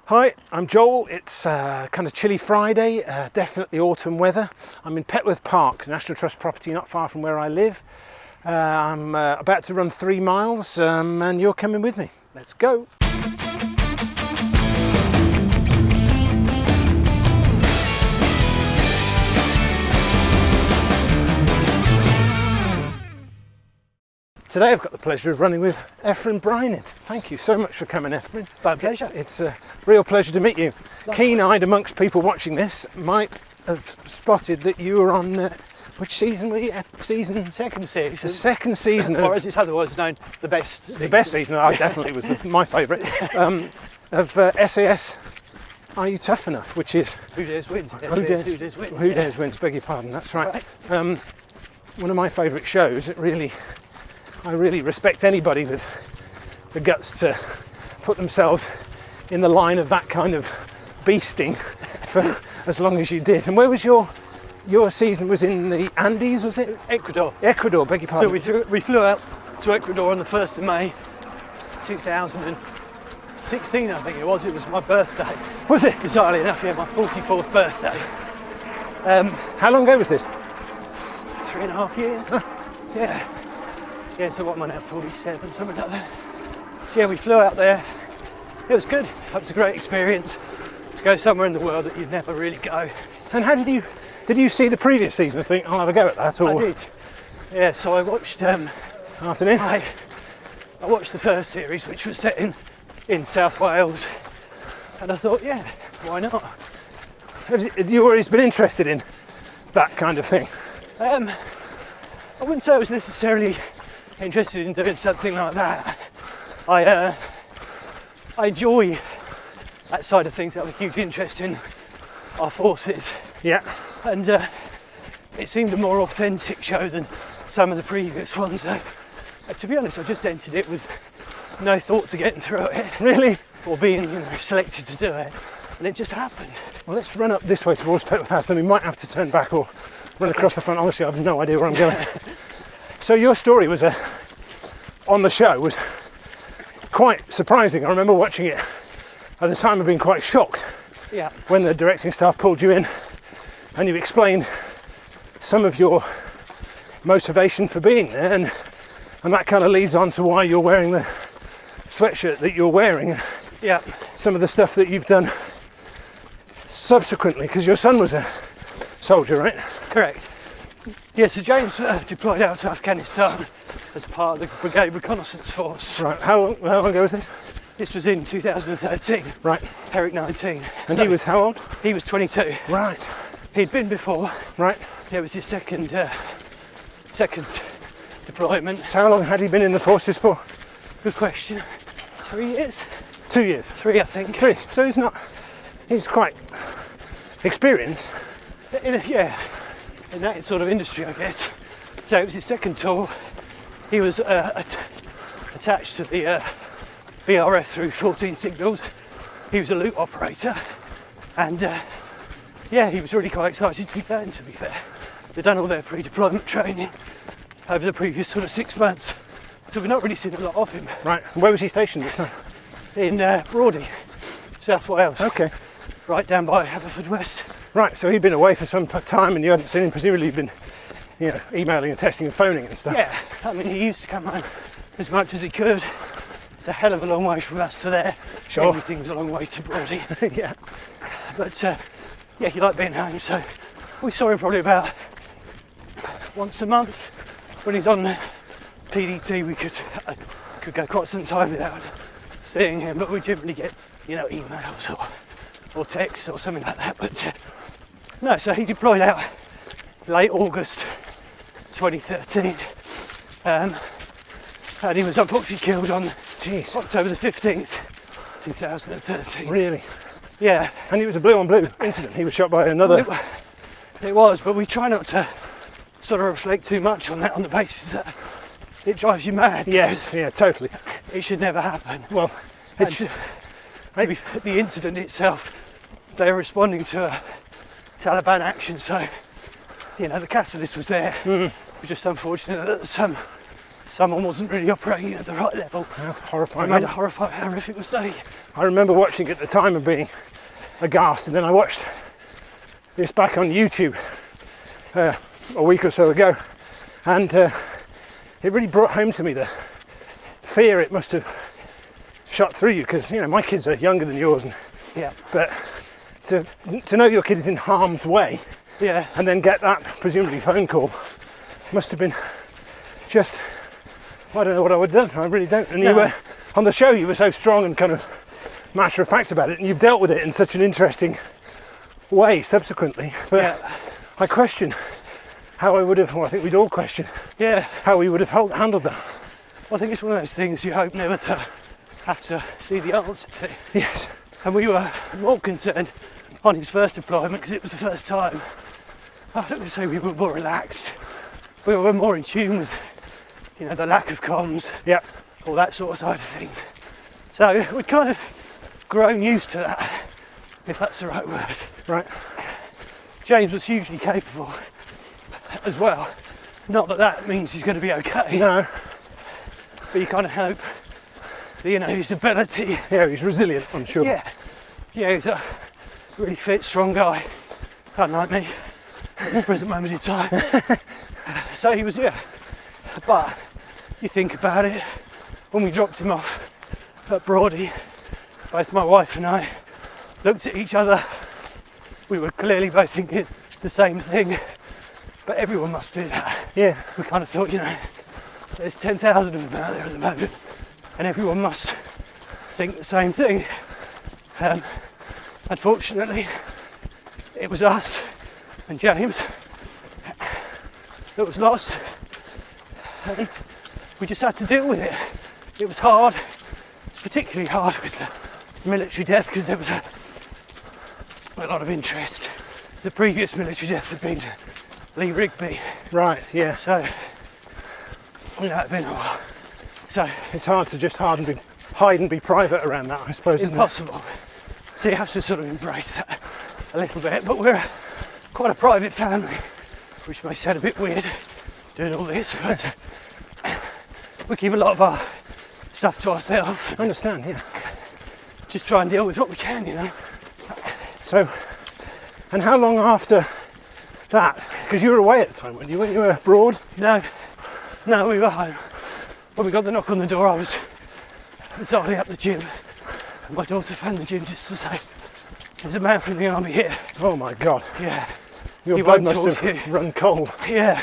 Hi, I'm Joel. It's kind of chilly Friday, definitely autumn weather. I'm in Petworth Park, National Trust property not far from where I live. I'm about to run 3 miles and you're coming with me. Let's go. Today I've got the pleasure of running with Efrem Brynin. Thank you so much for coming, Efrem. My pleasure. It's a real pleasure to meet you. Keen-eyed amongst people watching this might have spotted that you were on, which season were you? Second season. The second season or as it's otherwise known, the best season. The best season, I definitely was my favourite, of S.A.S. Are You Tough Enough, which is... Who Dares Wins. Who Dares Wins. Who Dares Wins, beg your pardon, that's right. One of my favourite shows. I really respect anybody with the guts to put themselves in the line of that kind of beasting for as long as you did. And where was your season? Was in the Andes, was it? Ecuador. Ecuador, beg your pardon. So we flew out to Ecuador on the 1st of May 2016, I think it was. It was my birthday. Was it? Bizarrely enough, yeah, my 44th birthday. How long ago was this? 3.5 years. Huh. Yeah, so what am I now, 47, something like that. So yeah, we flew out there. It was good. It was a great experience to go somewhere in the world that you'd never really go. And how did you see the previous season and think, I'll have a go at that? Or? I did. Yeah, so I watched... Afternoon? I watched the first series, which was set in South Wales. And I thought, yeah, why not? Have you always been interested in that kind of thing? I wouldn't say I was necessarily interested in doing something like that. I enjoy that side of things. I have a huge interest in our forces. Yeah. And it seemed a more authentic show than some of the previous ones. To be honest, I just entered it with no thought to getting through it. Really? Or being selected to do it. And it just happened. Well, let's run up this way towards Petworth House, then we might have to turn back or run across the front. Honestly, I have no idea where I'm going. So your story was on the show was quite surprising. I remember watching it at the time and being quite shocked when the directing staff pulled you in and you explained some of your motivation for being there, and that kind of leads on to why you're wearing the sweatshirt that you're wearing. Yeah. Some of the stuff that you've done subsequently, because your son was a soldier, right? Correct. Yeah, so James deployed out to Afghanistan as part of the Brigade Reconnaissance Force. Right, how long ago was this? This was in 2013. Right. Eric 19. And so he was how old? He was 22. Right. He'd been before. Right. It was his second deployment. So how long had he been in the forces for? Good question. 3 years? 2 years. 3, I think. 3. So he's quite experienced. In that sort of industry, I guess. So it was his second tour. He was attached to the BRF through 14 signals. He was a loot operator, and he was really quite excited to be going, to be fair. They'd done all their pre-deployment training over the previous sort of 6 months, so we've not really seen a lot of him. Right. Where was he stationed at the time? In Brawdy, South Wales. Okay. Right down by Haverfordwest. Right, so he'd been away for some time and you hadn't seen him. Presumably you'd been, emailing and texting and phoning and stuff. Yeah, I mean, he used to come home as much as he could. It's a hell of a long way from us to there. Sure. Everything's a long way to Brawdy. Yeah. But, he liked being home, so we saw him probably about once a month. When he's on PDT, we could go quite some time without seeing him, but we generally get, emails or texts or something like that. But no, so he deployed out late August 2013, and he was unfortunately killed on October the 15th, 2013. Really? Yeah. And it was a blue on blue incident. He was shot by another. It was, but we try not to sort of reflect too much on that, on the basis that it drives you mad. Yes, yeah, totally. It should never happen. Well, the incident itself, they were responding to a Taliban action, so the catalyst was there. It was just unfortunate that some someone wasn't really operating at the right level. How I horrifying. made a horrific mistake. I remember watching at the time and being aghast, and then I watched this back on YouTube a week or so ago, and it really brought home to me the fear it must have shot through you, because you know my kids are younger than yours, Yeah. but to know your kid is in harm's way Yeah. and then get that presumably phone call must have been just, I don't know what I would have done. I really don't. And No. you were on the show, you were so strong and kind of matter of fact about it, and you've dealt with it in such an interesting way subsequently. But Yeah. I question how I would have, well, I think we'd all question Yeah. how we would have handled that. I think it's one of those things you hope never to have to see the answer to. Yes. And we were more concerned on his first deployment because it was the first time. I don't want to say we were more relaxed. We were more in tune with, you know, the lack of comms, Yeah. all that sort of side of things. So we'd kind of grown used to that, if that's the right word. Right. James was hugely capable as well. Not that that means he's going to be okay, No. but you kind of hope that, you know, his ability. Yeah, he's resilient, I'm sure. Yeah, he's a really fit, strong guy, unlike me at the present moment in time. So he was, yeah. But you think about it, when we dropped him off at Broady, both my wife and I looked at each other. We were clearly both thinking the same thing, but everyone must do that. Yeah. We kind of thought, you know, there's 10,000 of them out there at the moment, and everyone must think the same thing. Unfortunately, it was us and James that was lost, and we just had to deal with it. It was hard. It's particularly hard with the military death because there was a lot of interest. The previous military death had been Lee Rigby, Right, yeah. so you know, it'd been a while. So It's hard to just hide and be private around that, I suppose, isn't it? impossible. So you have to sort of embrace that a little bit. But we're quite a private family, which may sound a bit weird doing all this, but we keep a lot of our stuff to ourselves. I understand, yeah. Just try and deal with what we can, you know. So, and how long after that? Because you were away at the time, weren't you? Weren't you abroad? No, we were home. When we got the knock on the door, I was dialing up the gym. And my daughter phoned the gym just to say, there's a man from the army here. Oh my God. Yeah, Your He blood won't must talk have to run cold. yeah.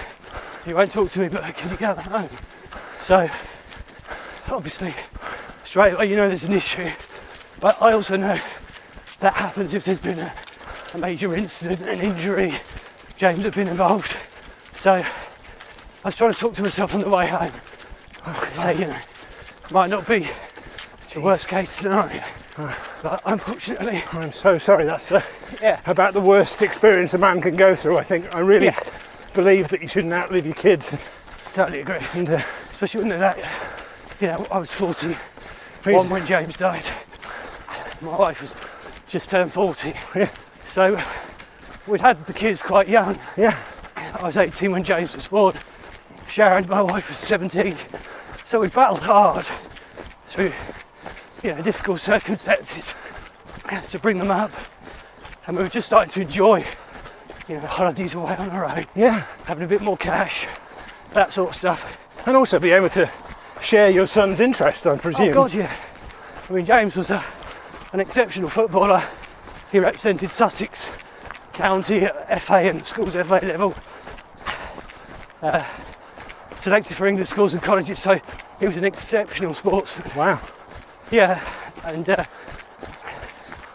He won't talk to me, but can you go home? So, obviously, straight away, you know there's an issue. But I also know that happens if there's been a major incident, an injury. James had been involved. So, I was trying to talk to myself on the way home. Say, you know, might not be the worst case scenario. But unfortunately, I'm so sorry, that's yeah. about the worst experience a man can go through, I think. I really Yeah. believe that you shouldn't outlive your kids. Totally agree. And Especially when they're that, you know, I was 41 please, when James died. My wife was just turned 40. Yeah. So we'd had the kids quite young. yeah, I was 18 when James was born. Sharon, my wife, was 17. So we battled hard through, you know, difficult circumstances to bring them up. And we were just starting to enjoy, you know, holidays away on our own, yeah. having a bit more cash, that sort of stuff. And also be able to share your son's interest, I presume. Oh God, yeah. I mean, James was an exceptional footballer. He represented Sussex County at FA and schools FA level. Selected for English schools and colleges, so he was an exceptional sportsman. Wow. Yeah, and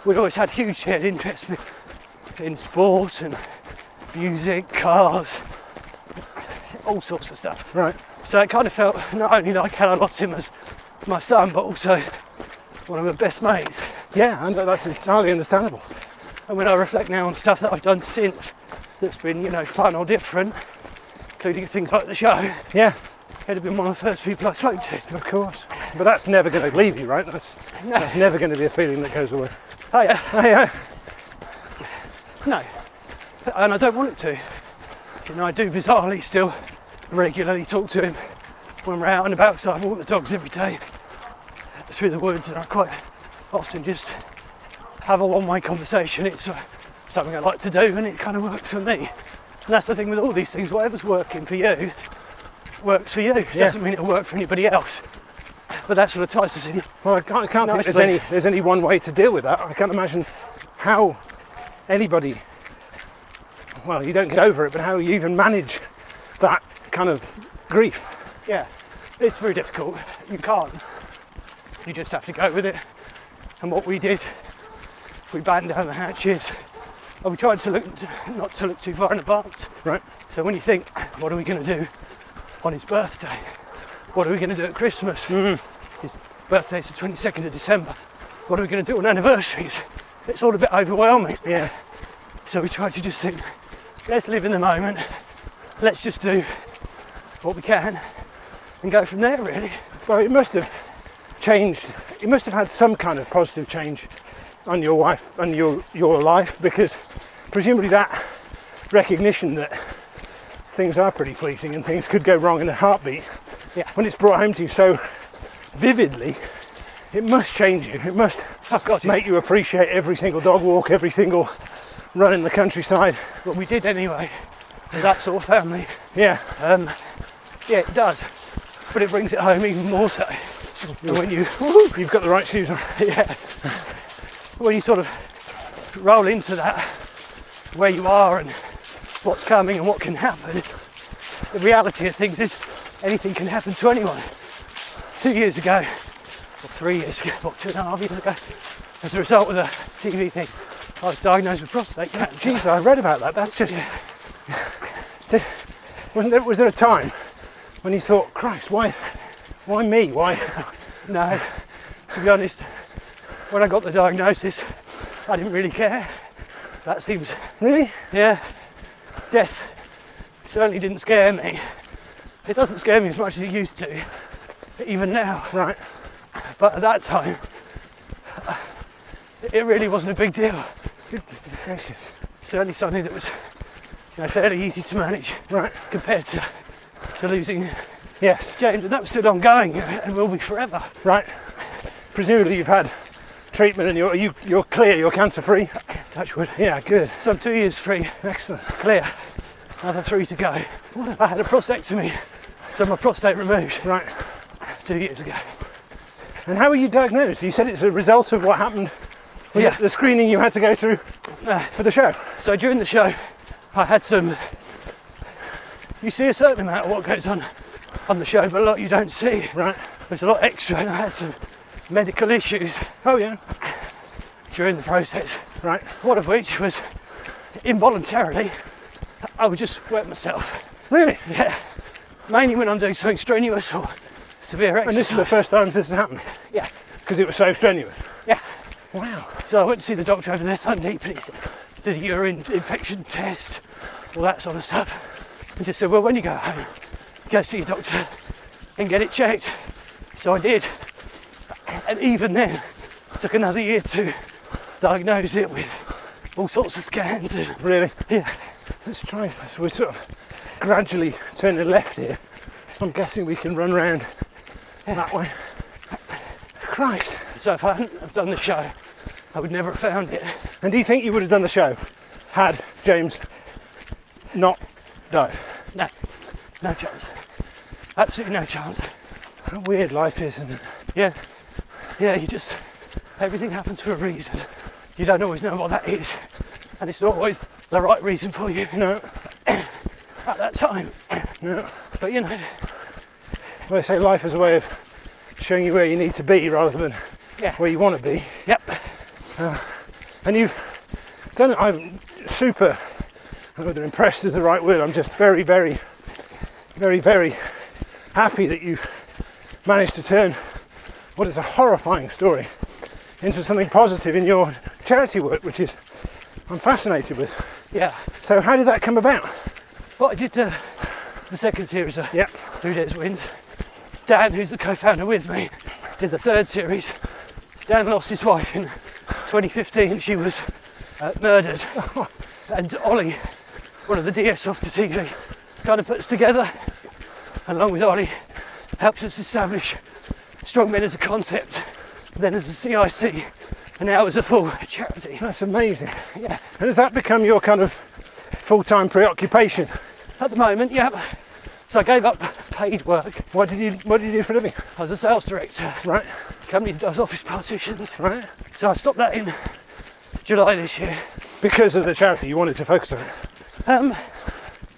we'd always had huge shared interest in sport and music, cars, all sorts of stuff. Right. So it kind of felt not only like had I lost him as my son, but also one of my best mates. Yeah, and that's entirely understandable. And when I reflect now on stuff that I've done since that's been, you know, fun or different, including things like the show, Yeah, he'd have been one of the first people I spoke to. of course. But that's never going to leave you, right? That's never going to be a feeling that goes away. Oh yeah, Yeah. no. And I don't want it to. You know, I do bizarrely still regularly talk to him when we're out and about, because I walk the dogs every day through the woods, and I quite often just have a one-way conversation. It's something I like to do, and it kind of works for me. And that's the thing with all these things, whatever's working for you works for you. It doesn't mean it'll work for anybody else, but that sort of ties us in. Well, I can't think there's any one way to deal with that. I can't imagine how anybody, well, you don't get over it, but how you even manage that kind of grief. Yeah, it's very difficult. You can't. You just have to go with it. And what we did, we battened down the hatches, and we tried to not to look too far in advance. Right. So when you think, what are we going to do on his birthday? What are we going to do at Christmas? His birthday's the 22nd of December. What are we going to do on anniversaries? It's all a bit overwhelming. Yeah. So we tried to just think, let's live in the moment. Let's just do what we can and go from there, really. Well, it must have changed. It must have had some kind of positive change on your wife and your life, because presumably that recognition that things are pretty fleeting and things could go wrong in a heartbeat, when it's brought home to you so vividly, it must change you. It must make you appreciate every single dog walk, every single run in the countryside. What we did anyway, with that sort of family. Yeah. Yeah, it does. But it brings it home even more so. And when you've got the right shoes on. Yeah. When you sort of roll into that, where you are and what's coming and what can happen, the reality of things is anything can happen to anyone. 2 years ago, or 3 years ago, or 2.5 years ago, as a result of the TV thing, I was diagnosed with prostate cancer. Jeez, I read about that. That's just... Was there a time when you thought, Christ, why me? Why? No, to be honest, when I got the diagnosis, I didn't really care. That seems... Really? Yeah. Death certainly didn't scare me. It doesn't scare me as much as it used to, even now. Right. But at that time, it really wasn't a big deal. Gracious. Certainly something that was, fairly easy to manage. Right. Compared to losing Yes. James, and that was still ongoing and will be forever. Right. Presumably you've had treatment and you're clear, you're cancer free. Touch wood. Yeah, good. So I'm 2 years free. Excellent. Clear. Another 3 to go. I had a prostatectomy, so my prostate removed. Right. 2 years ago. And how were you diagnosed? You said it's a result of what happened. Was it the screening you had to go through for the show? So during the show, I had some... You see a certain amount of what goes on the show, but a lot you don't see. Right. There's a lot extra, and I had some medical issues. Oh yeah. During the process. Right. One of which was involuntarily, I would just wet myself. Really? Yeah. Mainly when I'm doing something strenuous or severe exercise. And this is the first time this has happened? Yeah. Because it was so strenuous? Yeah. Wow. So I went to see the doctor over there Sunday, and he said, did a urine infection test, all that sort of stuff. And just said, well, when you go home, go see your doctor and get it checked. So I did. And even then, it took another year to diagnose it with all sorts of scans. Really? Yeah. Let's try. We're sort of gradually turning left here. So I'm guessing we can run round that way. Christ. So if I hadn't have done the show, I would never have found it. And do you think you would have done the show had James not died? No. No chance. Absolutely no chance. How weird life is, isn't it? Yeah. Yeah, everything happens for a reason. You don't always know what that is. And it's not always the right reason for you. No. At that time. No. But well, they say life is a way of showing you where you need to be rather than where you want to be. Yep. And you've done it. I'm super, I don't know whether impressed is the right word, I'm just very, very, very, very happy that you've managed to turn what is a horrifying story into something positive in your charity work, which is I'm fascinated with. Yeah. So how did that come about? Well, I did the second series of 3 Days Wind. Dan, who's the co-founder with me, did the third series. Dan lost his wife in 2015. She was murdered. And Ollie, one of the DS off the TV, kind of put us together. And along with Ollie, helped us establish StrongMen as a concept, then as a CIC, and now as a full charity. That's amazing. Yeah. And has that become your kind of full-time preoccupation? At the moment, yeah. So I gave up paid work. What did you do for a living? I was a sales director. Right. Company that does office partitions. Right. So I stopped that in July this year. Because of the charity, you wanted to focus on it?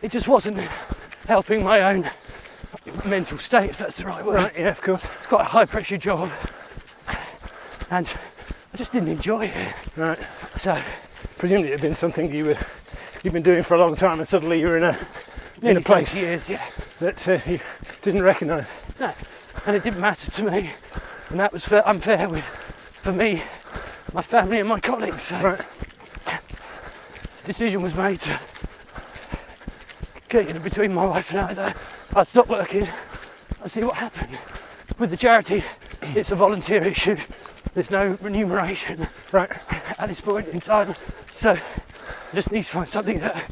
It just wasn't helping my own mental state, if that's the right word. Right, yeah, of course. It's quite a high pressure job and I just didn't enjoy it. Right. So Presumably it had been something you've been doing for a long time and suddenly you're in a place 20 years, yeah. that you didn't recognise. No, and it didn't matter to me, and that was unfair for me, my family and my colleagues. So Right. the decision was made to get in between my wife and I that I'd stop working and see what happened. With the charity, it's a volunteer issue. There's no remuneration Right. at this point in time. So I just need to find something that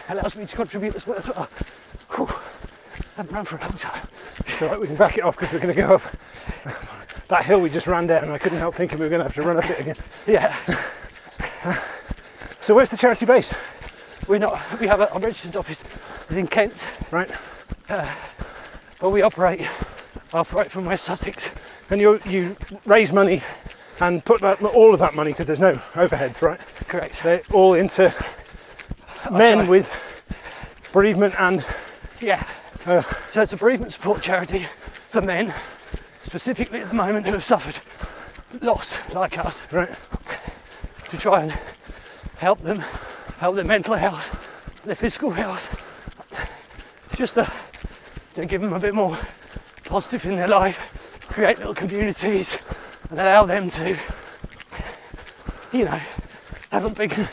allows me to contribute as well. Whew. I haven't run for a long time. It's all right, we can back it off because we're going to go up that hill we just ran down and I couldn't help thinking we were going to have to run up it again. Yeah. So where's the charity based? We have our registered office is in Kent, Right. but we operate from West Sussex. And you raise money and put all of that money, because there's no overheads, right? Correct. They're all into men sorry. with bereavement and Yeah. So it's a bereavement support charity for men, specifically at the moment, who have suffered loss like us, right. to try and help their mental health, their physical health, just to give them a bit more positive in their life, create little communities and allow them to, have a big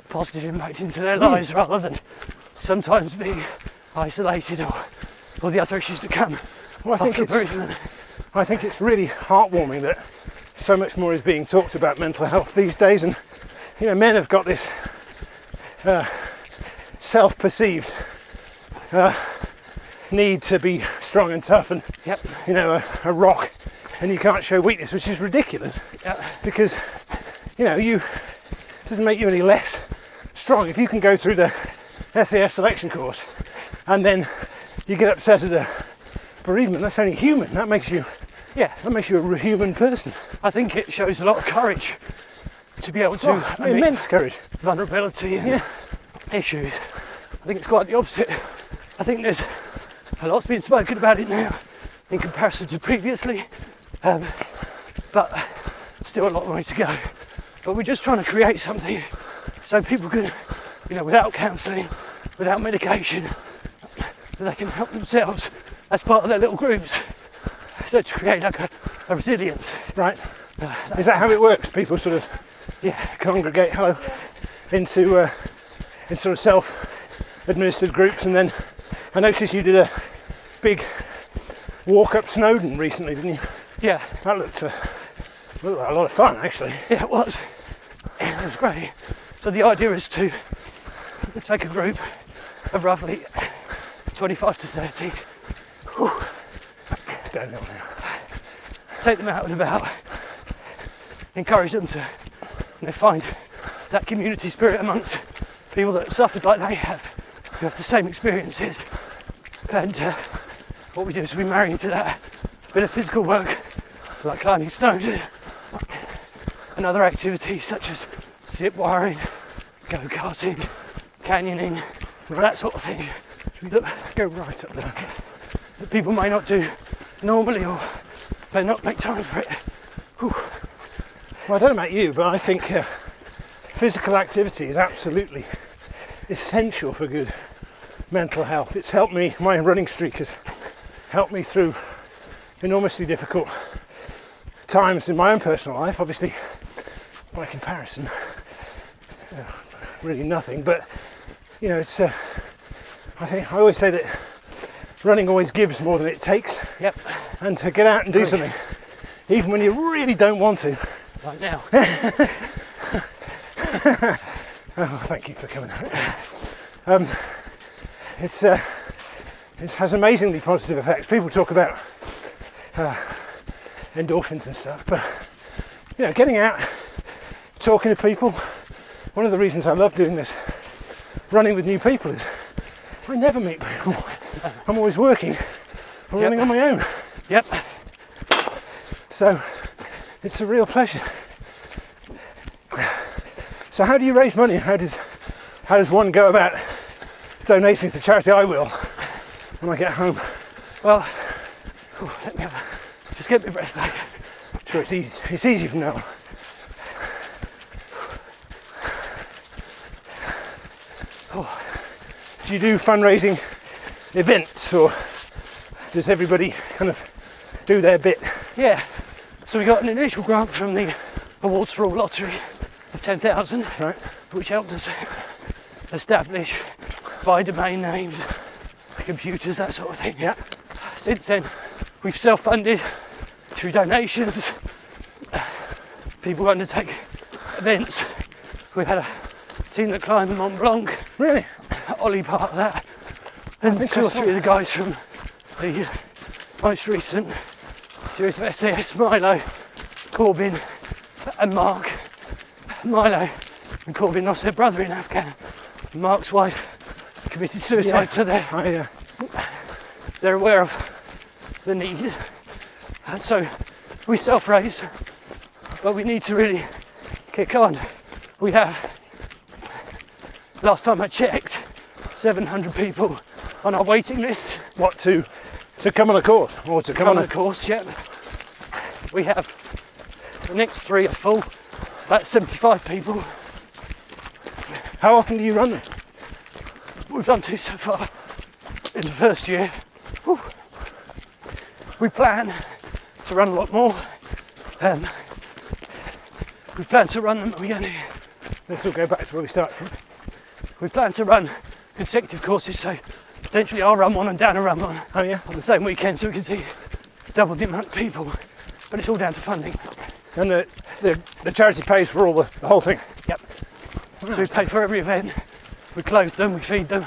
positive impact into their lives rather than sometimes being isolated or the other issues that come. Well, I think it's really heartwarming that so much more is being talked about mental health these days, and men have got this self-perceived need to be strong and tough and Yep. a rock, and you can't show weakness, which is ridiculous. Yep. Because it doesn't make you any less strong. If you can go through the S.A.S selection course and then you get upset at a bereavement, that's only human. That makes you a human person. I think it shows a lot of courage to be able to admit Immense courage. vulnerability and issues. I think it's quite the opposite. I think there's a lot's been spoken about it now in comparison to previously, but still a long way to go. But we're just trying to create something so people can, without counselling, without medication, that they can help themselves as part of their little groups. So to create like a resilience. Right. Is that how it works? People sort of congregate into sort of self-administered groups, and then I noticed you did a big walk up Snowdon recently, didn't you? Yeah. That looked like a lot of fun, actually. Yeah, it was. It was great. So the idea is to take a group of roughly 25 to 30. It's downhill now. Take them out and about, encourage them to find that community spirit amongst people that have suffered like they have, who have the same experiences. And what we do is we marry into that a bit of physical work, like climbing stones and other activities such as zip wiring, go-karting, canyoning, that sort of thing. Go right up there. That people may not do normally or may not make time for it. Whew. Well, I don't know about you, but I think physical activity is absolutely essential for good mental health. It's helped me, my running streak has helped me through enormously difficult times in my own personal life. Obviously, by comparison, really nothing, but it's I always say that running always gives more than it takes. Yep. And to get out and do something, even when you really don't want to. Right now. Oh, thank you for coming out. It's it has amazingly positive effects. People talk about endorphins and stuff, but you know, getting out, talking to people. One of the reasons I love doing this, running with new people, is I never meet people. I'm always working or running on my own. Yep. So it's a real pleasure. So how do you raise money? How does one go about donating to charity? I will when I get home. Well, let me just get my breath back. Sure, it's easy. It's easy from now on. Oh. Do you do fundraising events, or does everybody kind of do their bit? Yeah. So we got an initial grant from the Awards for All lottery of 10,000, right, which helped us establish by domain names, computers, that sort of thing. Yeah. Since then, we've self-funded through donations. People undertake events. We've had a team that climbed Mont Blanc. Really? Ollie part of that. And two or three of the guys from the most recent series of S.A.S, Milo, Corbin and Mark. Milo and Corbin lost their brother in Afghan. Mark's wife committed suicide, so they're aware of the need. And so we self-raise, but we need to really kick on. We have, last time I checked, 700 people on our waiting list. What, to come on a course, or to come on a course? Yep. We have the next 3 are full, so that's 75 people. How often do you run them? We've done 2 so far in the first year. Whew. We plan to run a lot more. We plan to run them. Let's all go back to where we started from. We plan to run consecutive courses, so potentially I'll run one and Dan will run one. Oh yeah. On the same weekend, so we can see double the amount of people. But it's all down to funding. And the charity pays for all the whole thing. Yep. Wow. So we pay for every event. We clothe them, we feed them.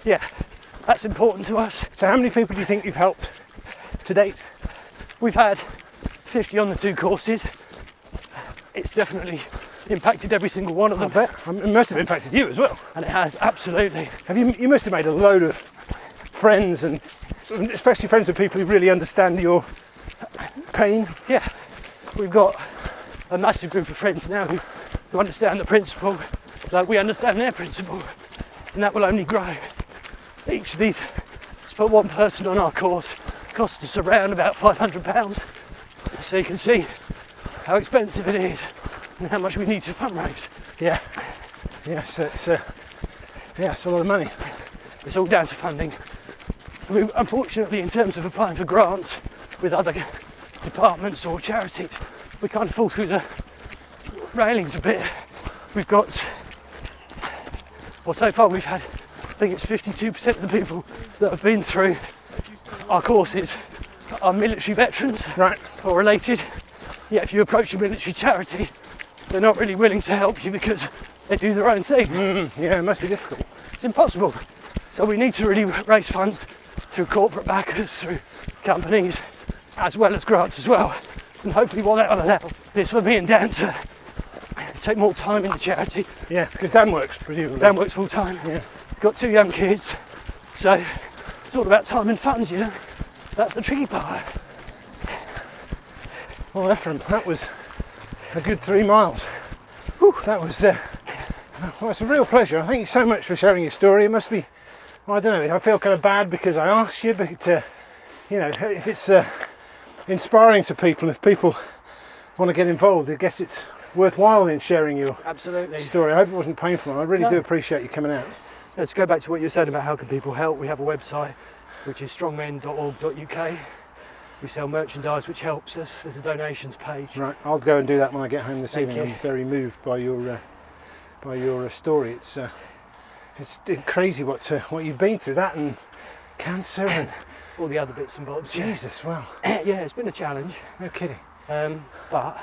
Yeah, that's important to us. So how many people do you think you've helped to date? We've had 50 on the 2 courses. It's definitely impacted every single one of them. I bet. It must have impacted you as well. And it has, absolutely. You must have made a load of friends, and especially friends with people who really understand your pain. Yeah, we've got a massive group of friends now who understand the principle, like we understand their principle, and that will only grow. Each of these, to put one person on our course, cost us around about £500. So you can see how expensive it is and how much we need to fundraise. Yeah. Yes, it's a lot of money. It's all down to funding. Unfortunately, in terms of applying for grants with other departments or charities, we kind of fall through the railings a bit. We've got, well, so far we've had, I think it's 52% of the people that have been through our courses are military veterans, right, or related. Yet if you approach a military charity, they're not really willing to help you because they do their own thing. Yeah, it must be difficult. It's impossible. So we need to really raise funds through corporate backers, through companies, as well as grants as well. And hopefully what that will allow is for me and Dan to take more time in the charity. Yeah, because Dan works presumably. Dan works full time. Yeah. Got 2 young kids, so it's all about time and funds, you know. That's the tricky part. Well, Efrem, that was a good 3 miles. Whew, that was, well, it's a real pleasure. Thank you so much for sharing your story. It must be, well, I don't know, I feel kind of bad because I asked you, but, you know, if it's inspiring to people, if people want to get involved, I guess it's worthwhile in sharing your story. I hope it wasn't painful. I really do appreciate you coming out. Let's go back to what you were saying about how can people help. We have a website, which is strongmen.org.uk. We sell merchandise, which helps us. There's a donations page. Right, I'll go and do that when I get home this Thank evening. you. I'm very moved by your story. It's crazy what you've been through, that and cancer and all the other bits and bobs. Jesus, wow. Yeah, it's been a challenge. No kidding. But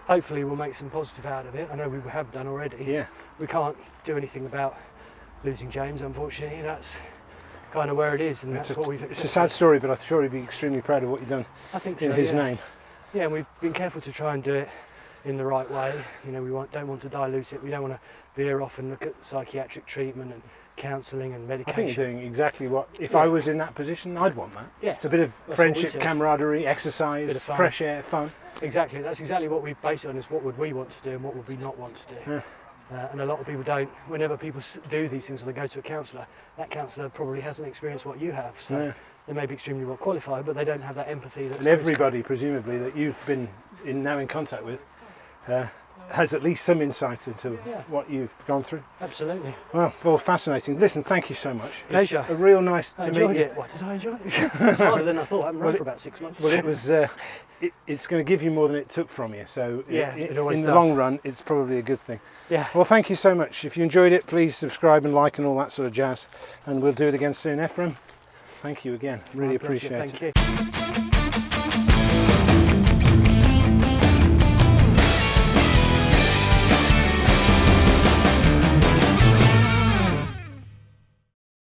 hopefully we'll make some positive out of it. I know we have done already. Yeah. We can't do anything about losing James, unfortunately. kind of where it is, and It's that's what we've it's accepted. a sad story, but I'm sure he'd be extremely proud of what you've done I think so, in his yeah. name. Yeah, and we've been careful to try and do it in the right way. You know, we don't want to dilute it. We don't want to veer off and look at psychiatric treatment and counselling and I medication. think you're doing exactly what, if Yeah. I was in that position, I'd want that. Yeah, It's a bit of that's what we friendship, said. camaraderie, exercise, Bit of fun. fresh air, fun. Exactly, that's exactly what we base it on, is what would we want to do and what would we not want to do. Yeah. And a lot of people don't. Whenever people do these things or they go to a counsellor, that counsellor probably hasn't experienced what you have. So Yeah. they may be extremely well qualified, but they don't have that empathy. That's And everybody, presumably, that you've been now in contact with has at least some insight into Yeah. what you've gone through. Absolutely. Well, fascinating. Listen, thank you so much. Pleasure. It's a real nice I to enjoyed meet you. it. What did I enjoy it? It's harder than I thought. I haven't run for about 6 months. Well, it was. It's going to give you more than it took from you. So Yeah, it always in the does. long run, it's probably a good thing. Yeah. Well, thank you so much. If you enjoyed it, please subscribe and like and all that sort of jazz. And we'll do it again soon. Ephraim, thank you again. Really My pleasure. appreciate it. Thank you.